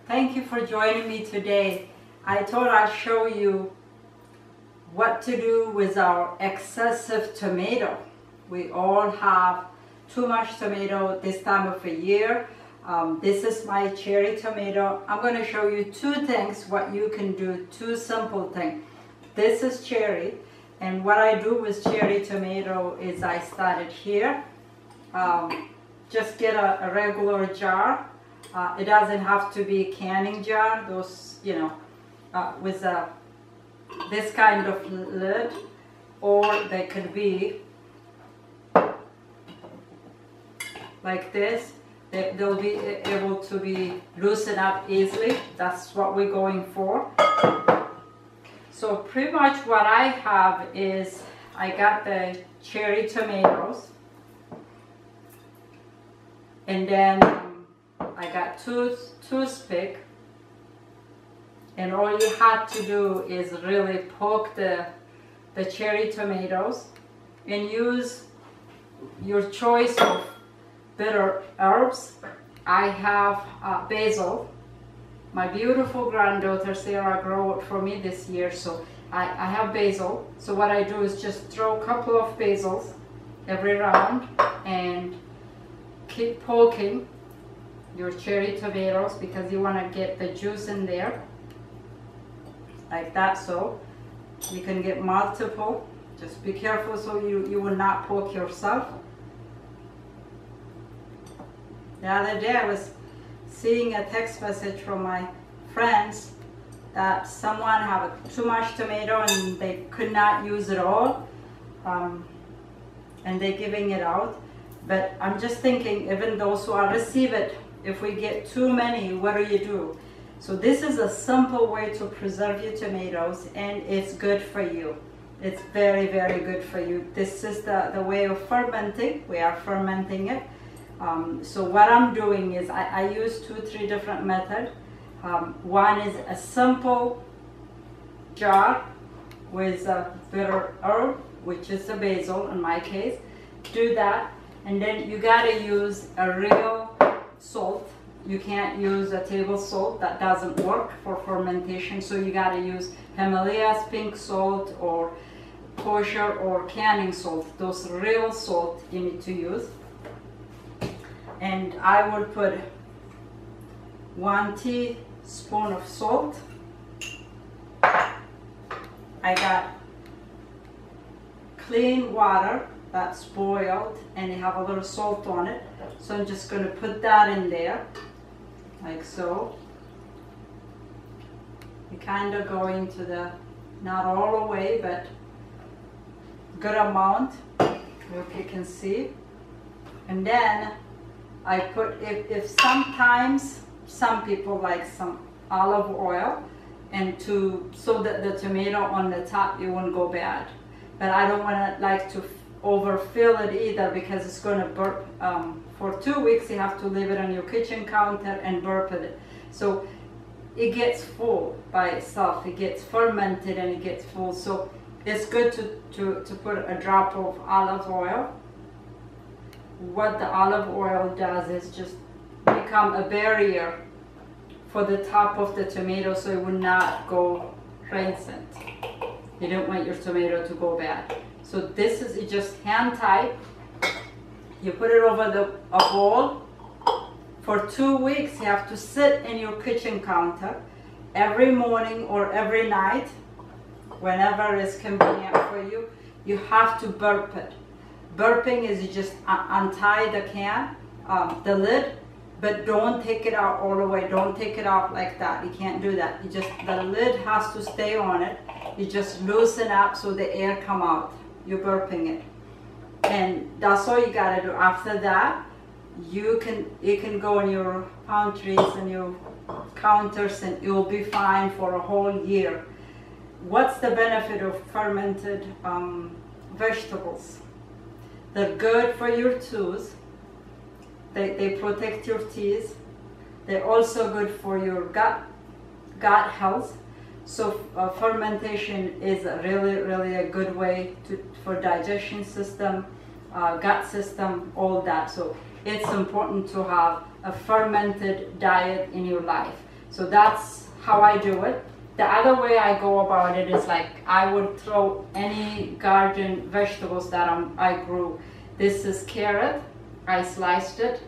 Thank you for joining me today. I thought I'd show you what to do with our excessive tomato. We all have too much tomato this time of the year. This is my cherry tomato. I'm going to show you two things what you can do, two simple things. This is cherry, and what I do with cherry tomato is I started here. Just get a regular jar. It doesn't have to be a canning jar, those, with this kind of lid, or they could be like this. They'll be able to be loosened up easily. That's what we're going for. So pretty much what I have is I got the cherry tomatoes, and then I got two toothpicks, and all you had to do is really poke the cherry tomatoes and use your choice of bitter herbs. I have basil. My beautiful granddaughter Sarah grew it for me this year, so I have basil. So what I do is just throw a couple of basils every round and keep poking your cherry tomatoes because you want to get the juice in there like that. So you can get multiple. Just be careful so you will not poke yourself. The other day I was seeing a text message from my friends that someone had too much tomato and they could not use it all, and they're giving it out. But I'm just thinking, even those who are receive it, if we get too many, what do you do? So this is a simple way to preserve your tomatoes, and it's good for you. It's very, very good for you. This is the way of fermenting. We are fermenting it. So what I'm doing is I use 2-3 different methods. One is a simple jar with a bitter herb, which is the basil in my case. Do that, and then you gotta use a real salt. You can't use a table salt, that doesn't work for fermentation. So you gotta use Himalayas pink salt or kosher or canning salt. Those real salt you need to use. And I will put 1 teaspoon of salt. I got clean water that's boiled and you have a little salt on it. So I'm just going to put that in there, like so. You kind of go into the, not all the way, but good amount, if you can see. And then I put, if sometimes some people like some olive oil, and so that the tomato on the top, it won't go bad. But I don't want to overfill it either, because it's going to burp. For 2 weeks you have to leave it on your kitchen counter and burp it. So it gets full by itself. It gets fermented and it gets full. So it's good to put a drop of olive oil. What the olive oil does is just become a barrier for the top of the tomato, so it will not go rancid. You don't want your tomato to go bad. So this is just hand tight. You put it over a bowl. For 2 weeks you have to sit in your kitchen counter every morning or every night, whenever it's convenient for you. You have to burp it. Burping is you just untie the can, the lid, but don't take it out all the way. Don't take it out like that. You can't do that. You just, the lid has to stay on it. You just loosen up so the air come out. You're burping it, and that's all you gotta do. After that, it can go in your pantries and your counters, and you'll be fine for a whole year. What's the benefit of fermented vegetables? They're good for your teeth. They protect your teeth. They're also good for your gut health. So fermentation is really a good way for digestion system, gut system, all that. So it's important to have a fermented diet in your life. So that's how I do it. The other way I go about it is like I would throw any garden vegetables that I grew. This is carrot, I sliced it.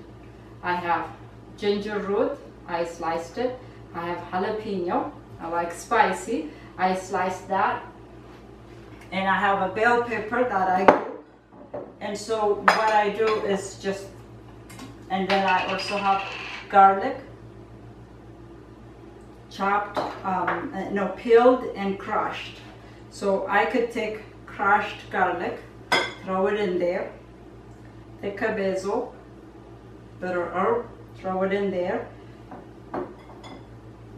I have ginger root, I sliced it. I have jalapeno, I like spicy, I sliced that. And I have a bell pepper that I grew. And so what I do is just, and then I also have garlic, chopped, no, peeled and crushed. So I could take crushed garlic, throw it in there, take a basil, bitter herb, throw it in there,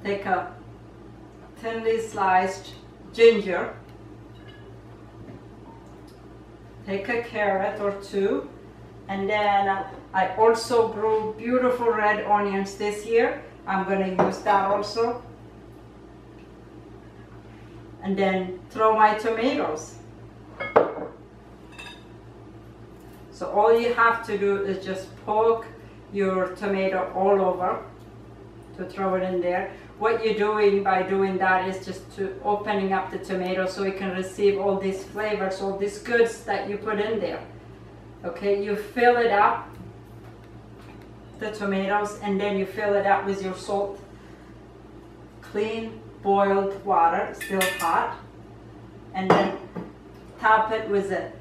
take a thinly sliced ginger, take a carrot or two, and then I also grew beautiful red onions this year. I'm going to use that also. And then throw my tomatoes. So all you have to do is just poke your tomato all over to throw it in there. What you're doing by doing that is just to opening up the tomato so it can receive all these flavors, all these goods that you put in there. Okay, you fill it up, the tomatoes, and then you fill it up with your salt. Clean boiled water, still hot, and then top it with a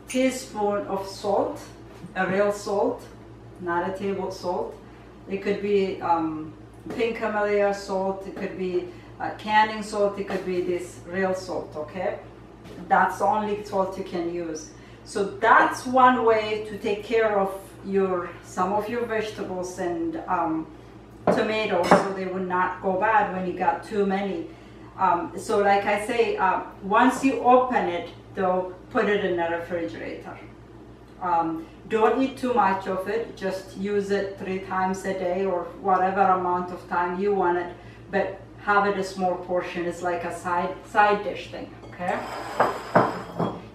teaspoon of salt, a real salt, not a table salt. It could be pink camellia salt, it could be canning salt, it could be this real salt, okay? That's the only salt you can use. So that's one way to take care of some of your vegetables and tomatoes, so they would not go bad when you got too many. So like I say, once you open it though, put it in the refrigerator. Don't eat too much of it, just use it 3 times a day or whatever amount of time you want it, but have it a small portion. It's like a side dish thing, okay?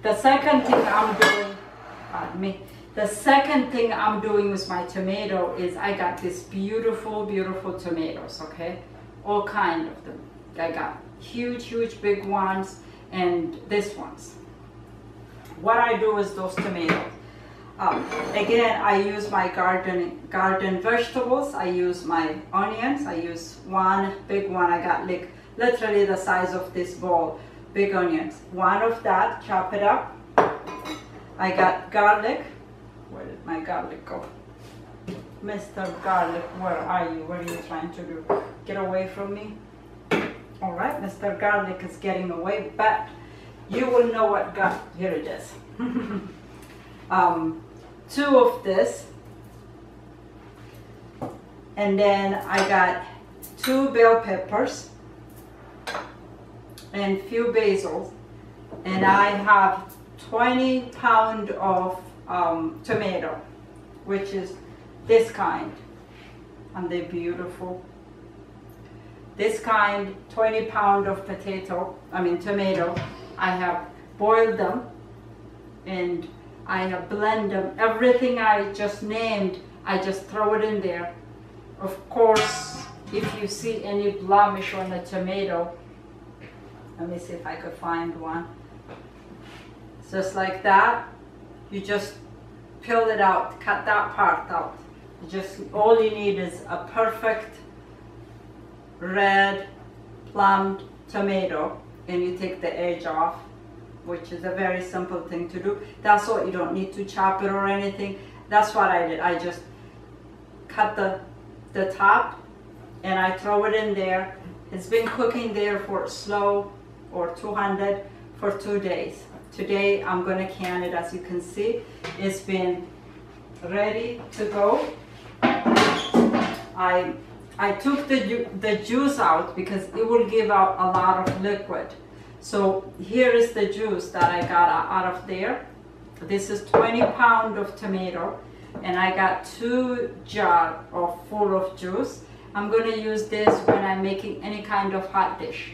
The second thing I'm doing, the second thing I'm doing with my tomato is I got these beautiful, beautiful tomatoes, okay? All kind of them. I got huge big ones and this ones. What I do with those tomatoes, again, I use my garden vegetables. I use my onions. I use one big one. I got like literally the size of this bowl, big onions. One of that, chop it up. I got garlic. Where did my garlic go? Mr. Garlic, where are you? What are you trying to do? Get away from me. All right, Mr. Garlic is getting away, but you will know what here it is. 2 of this, and then I got 2 bell peppers and few basils, and I have 20 pounds of tomato, which is this kind, and they're beautiful. This kind, 20 pounds of tomato. I have boiled them and I have blended them. Everything I just named, I just throw it in there. Of course, if you see any blemish on the tomato, let me see if I could find one. Just like that, you just peel it out, cut that part out. All you need is a perfect red plumbed tomato, and you take the edge off, which is a very simple thing to do. That's all. You don't need to chop it or anything. That's what I did. I just cut the top and I throw it in there. It's been cooking there for slow or 200 for 2 days. Today I'm going to can it. As you can see, it's been ready to go. I took the juice out because it will give out a lot of liquid. So here is the juice that I got out of there. This is 20 pounds of tomato, and I got 2 jars full of juice. I'm going to use this when I'm making any kind of hot dish.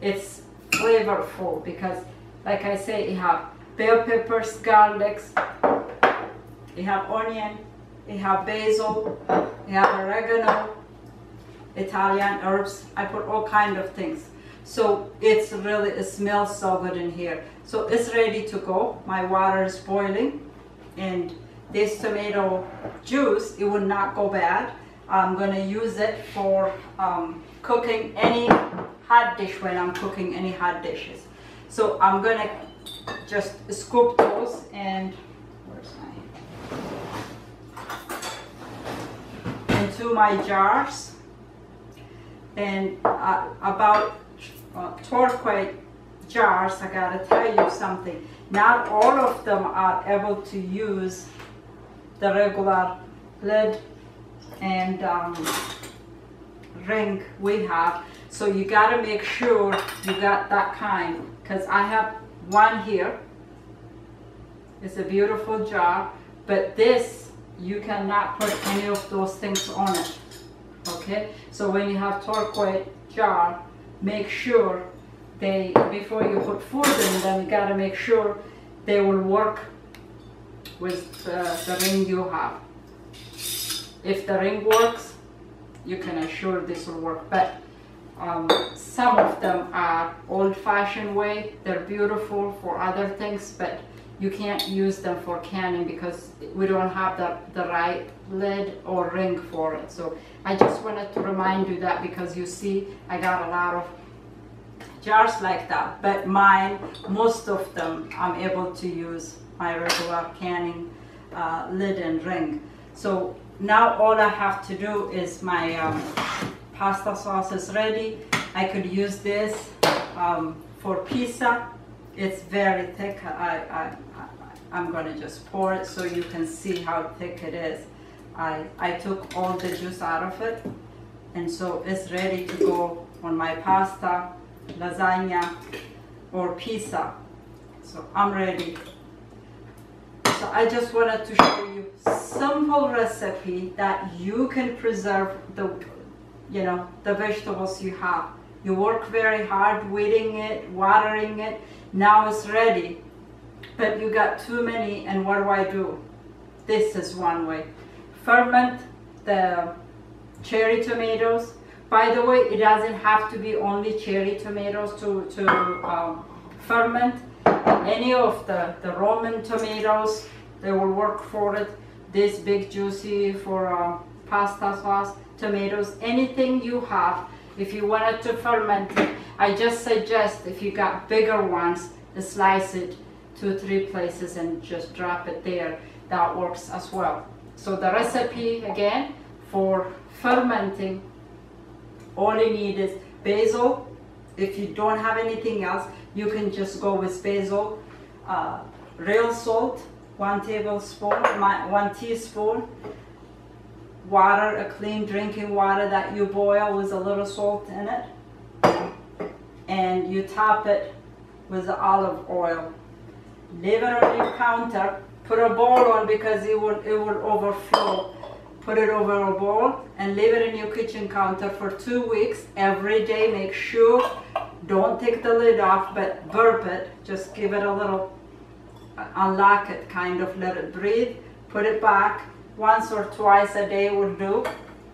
It's flavorful because, like I say, you have bell peppers, garlics, you have onion, you have basil, you have oregano, Italian herbs. I put all kind of things. So it's really, it smells so good in here. So it's ready to go. My water is boiling, and this tomato juice, it will not go bad. I'm gonna use it for cooking any hot dish when I'm cooking any hot dishes. So I'm gonna just scoop those, and where's my, into my jars. And about turquoise jars, I gotta tell you something. Not all of them are able to use the regular lid and ring we have. So you gotta make sure you got that kind, because I have one here. It's a beautiful jar, but this, you cannot put any of those things on it. Okay, so when you have turquoise jar, make sure they, before you put food in them, you gotta make sure they will work with the ring you have. If the ring works, you can assure this will work. But some of them are old-fashioned way. They're beautiful for other things, but you can't use them for canning because we don't have the right lid or ring for it. So I just wanted to remind you that, because you see I got a lot of jars like that, but mine, most of them, I'm able to use my regular canning lid and ring. So now all I have to do is my pasta sauce is ready. I could use this for pizza. It's very thick. I'm gonna just pour it so you can see how thick it is. I took all the juice out of it, and so it's ready to go on my pasta, lasagna, or pizza. So I'm ready. So I just wanted to show you simple recipe that you can preserve the, you know, the vegetables you have. You work very hard weeding it, watering it. Now it's ready, but you got too many, and what do? This is one way. Ferment the cherry tomatoes. By the way, it doesn't have to be only cherry tomatoes to ferment. Any of the Roman tomatoes, they will work for it. This big juicy for pasta sauce, tomatoes, anything you have. If you wanted to ferment it, I just suggest if you got bigger ones, slice it 2-3 places and just drop it there. That works as well. So the recipe again for fermenting, all you need is basil. If you don't have anything else, you can just go with basil, real salt, 1 tablespoon, 1 teaspoon, water, a clean drinking water that you boil with a little salt in it, and you top it with the olive oil. Leave it on your counter. Put a bowl on because it will overflow. Put it over a bowl and leave it in your kitchen counter for 2 weeks. Every day, make sure, don't take the lid off, but burp it. Just give it a little, unlock it, kind of let it breathe. Put it back. Once or twice a day will do.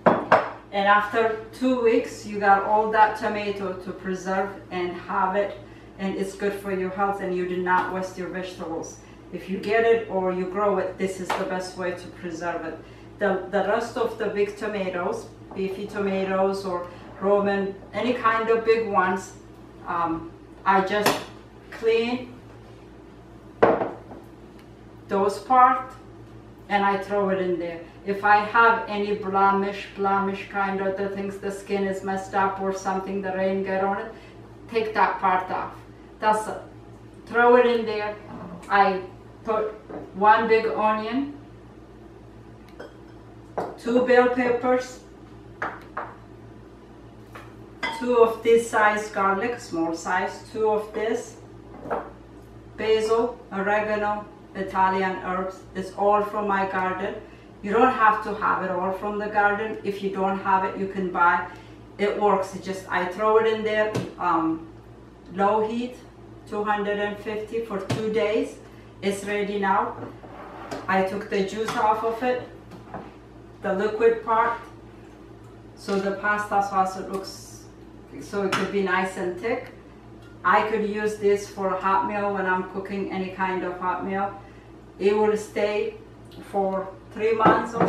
And after 2 weeks, you got all that tomato to preserve and have it, and it's good for your health, and you do not waste your vegetables. If you get it or you grow it, this is the best way to preserve it. The rest of the big tomatoes, beefy tomatoes or Roman, any kind of big ones, I just clean those parts and I throw it in there. If I have any blemish kind of the things, the skin is messed up or something, the rain got on it, take that part off. That's it. Throw it in there. I put 1 big onion, 2 bell peppers, 2 of this size garlic, small size, 2 of this, basil, oregano, Italian herbs. It's all from my garden. You don't have to have it all from the garden. If you don't have it, you can buy. It works. It just, I throw it in there, low heat, 250 for 2 days. It's ready now. I took the juice off of it, the liquid part, so the pasta sauce looks, so it could be nice and thick. I could use this for a hot meal when I'm cooking any kind of hot meal. It will stay for 3 months or